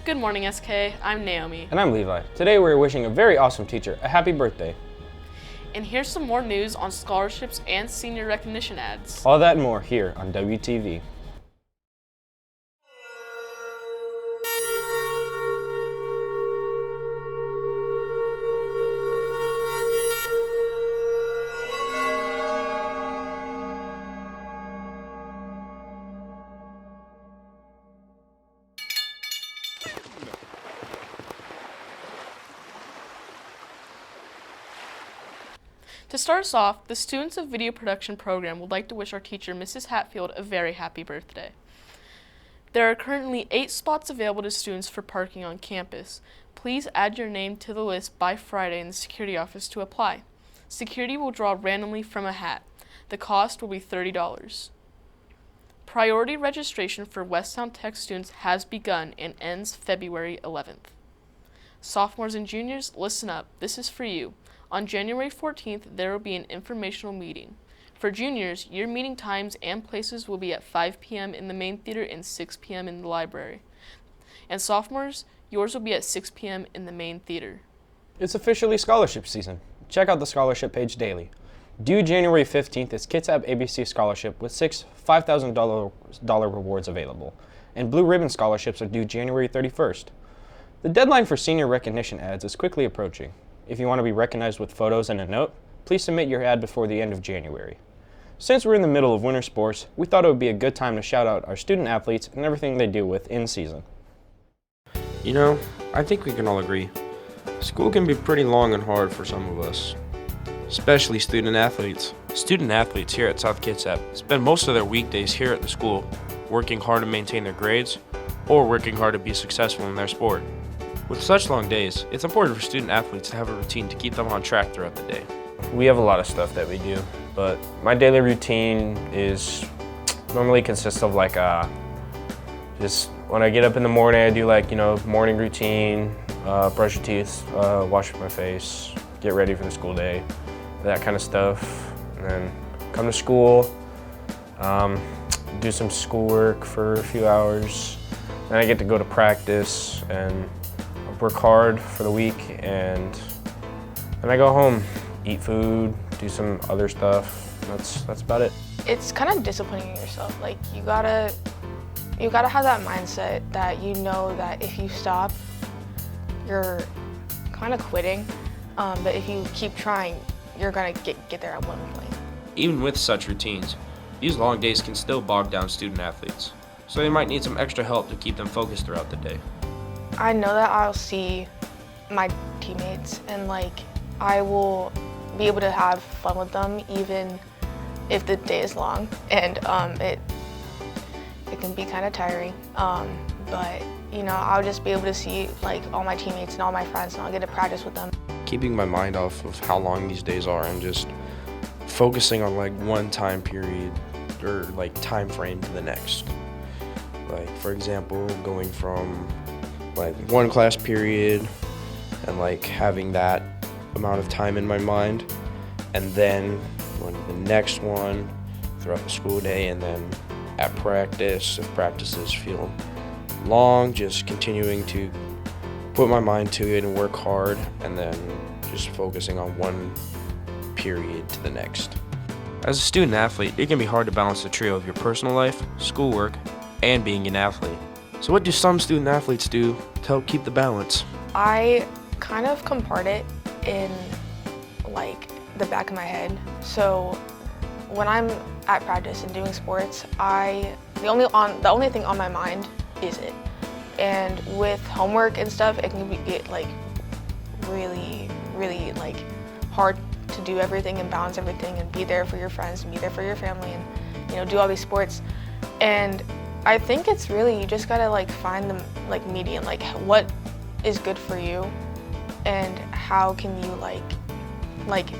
Good morning, SK. I'm Naomi. And I'm Levi. Today we're wishing a very awesome teacher a happy birthday. And here's some more news on scholarships and senior recognition ads. All that and more here on WTV. To start us off, the Students of Video Production program would like to wish our teacher, Mrs. Hatfield, a very happy birthday. There are currently 8 spots available to students for parking on campus. Please add your name to the list by Friday in the security office to apply. Security will draw randomly from a hat. The cost will be $30. Priority registration for Westtown Tech students has begun and ends February 11th. Sophomores and juniors, listen up. This is for you. On January 14th, there will be an informational meeting. For juniors, your meeting times and places will be at 5 p.m. in the main theater and 6 p.m. in the library. And sophomores, yours will be at 6 p.m. in the main theater. It's officially scholarship season. Check out the scholarship page daily. Due January 15th is Kitsap ABC Scholarship with 6 $5,000 rewards available. And Blue Ribbon Scholarships are due January 31st. The deadline for senior recognition ads is quickly approaching. If you want to be recognized with photos and a note, please submit your ad before the end of January. Since we're in the middle of winter sports, we thought it would be a good time to shout out our student athletes and everything they do within season. You know, I think we can all agree. School can be pretty long and hard for some of us, especially student athletes. Student athletes here at South Kitsap spend most of their weekdays here at the school, working hard to maintain their grades or working hard to be successful in their sport. With such long days, it's important for student athletes to have a routine to keep them on track throughout the day. We have a lot of stuff that we do, but my daily routine is normally consists of just when I get up in the morning, I do morning routine, brush your teeth, wash my face, get ready for the school day, that kind of stuff. And then come to school, do some schoolwork for a few hours. Then I get to go to practice and work hard for the week, and then I go home, eat food, do some other stuff. That's about it. It's kind of disciplining yourself. Like you gotta have that mindset that you know that if you stop, you're kind of quitting. But if you keep trying, you're gonna get there at one point. Even with such routines, these long days can still bog down student athletes, so they might need some extra help to keep them focused throughout the day. I know that I'll see my teammates and I will be able to have fun with them even if the day is long, and it can be kind of tiring. But I'll just be able to see all my teammates and all my friends, and I'll get to practice with them. Keeping my mind off of how long these days are and just focusing on one time period or time frame to the next. For example, going from one class period and having that amount of time in my mind, and then the next one throughout the school day, and then at practice, if practices feel long, just continuing to put my mind to it and work hard, and then just focusing on one period to the next. As a student athlete, it can be hard to balance the trio of your personal life, schoolwork, and being an athlete. So what do some student athletes do to help keep the balance? I kind of compart it in the back of my head. So when I'm at practice and doing sports, the only thing on my mind is it. And with homework and stuff, it can get really hard to do everything and balance everything and be there for your friends and be there for your family and do all these sports. And I think it's really, you just gotta find the median, what is good for you, and how can you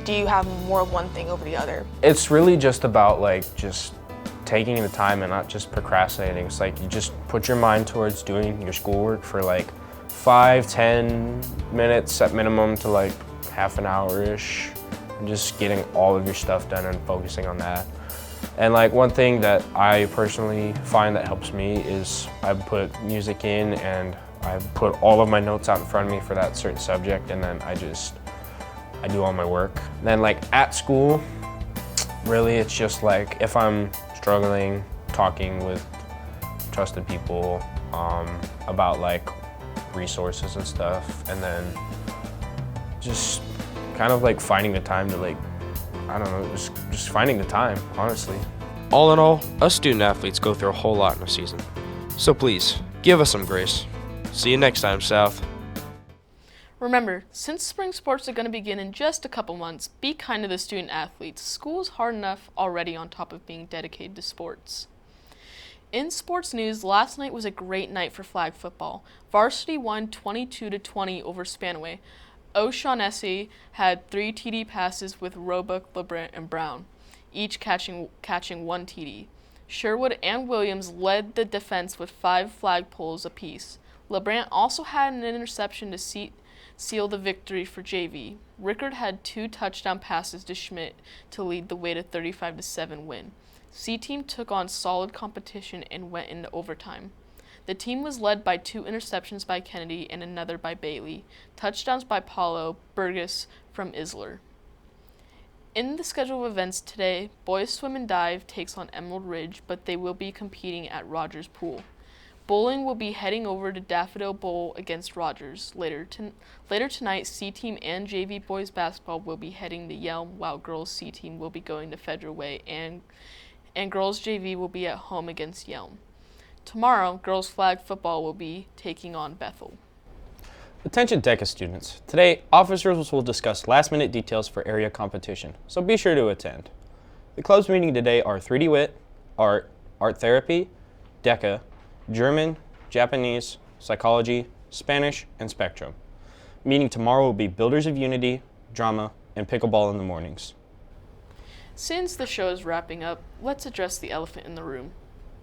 do you have more of one thing over the other? It's really just about just taking the time and not just procrastinating. It's you just put your mind towards doing your schoolwork for 5-10 minutes at minimum to half an hour-ish, and just getting all of your stuff done and focusing on that. And one thing that I personally find that helps me is I put music in, and I put all of my notes out in front of me for that certain subject, and then I do all my work. Then like at school, really it's just like if I'm struggling, talking with trusted people about like resources and stuff, and then just kind of like finding the time to like, I don't know, just finding the time, honestly. All in all, us student athletes go through a whole lot in a season. So please, give us some grace. See you next time, South. Remember, since spring sports are going to begin in just a couple months, be kind to the student athletes. School is hard enough already on top of being dedicated to sports. In sports news, last night was a great night for flag football. Varsity won 22-20 over Spanaway. O'Shaughnessy had 3 TD passes with Roebuck, LeBrant, and Brown, each catching 1 TD. Sherwood and Williams led the defense with 5 flag pulls apiece. LeBrant also had an interception to seal the victory for JV. Rickard had 2 touchdown passes to Schmidt to lead the way to 35-7 win. C-Team took on solid competition and went into overtime. The team was led by 2 interceptions by Kennedy and another by Bailey, touchdowns by Paulo, Burgess from Isler. In the schedule of events today, boys swim and dive takes on Emerald Ridge, but they will be competing at Rogers Pool. Bowling will be heading over to Daffodil Bowl against Rogers. Later tonight, C-Team and JV boys basketball will be heading to Yelm, while girls C-Team will be going to Federal Way, and girls JV will be at home against Yelm. Tomorrow, girls flag football will be taking on Bethel. Attention DECA students. Today, officers will discuss last-minute details for area competition, so be sure to attend. The clubs meeting today are 3D Wit, Art, Art Therapy, DECA, German, Japanese, Psychology, Spanish, and Spectrum. Meeting tomorrow will be Builders of Unity, Drama, and Pickleball in the mornings. Since the show is wrapping up, let's address the elephant in the room.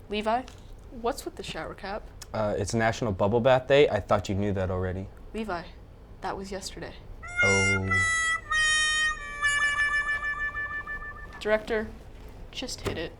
Levi, what's with the shower cap? It's National Bubble Bath Day. I thought you knew that already. Levi, that was yesterday. Oh. Director, just hit it.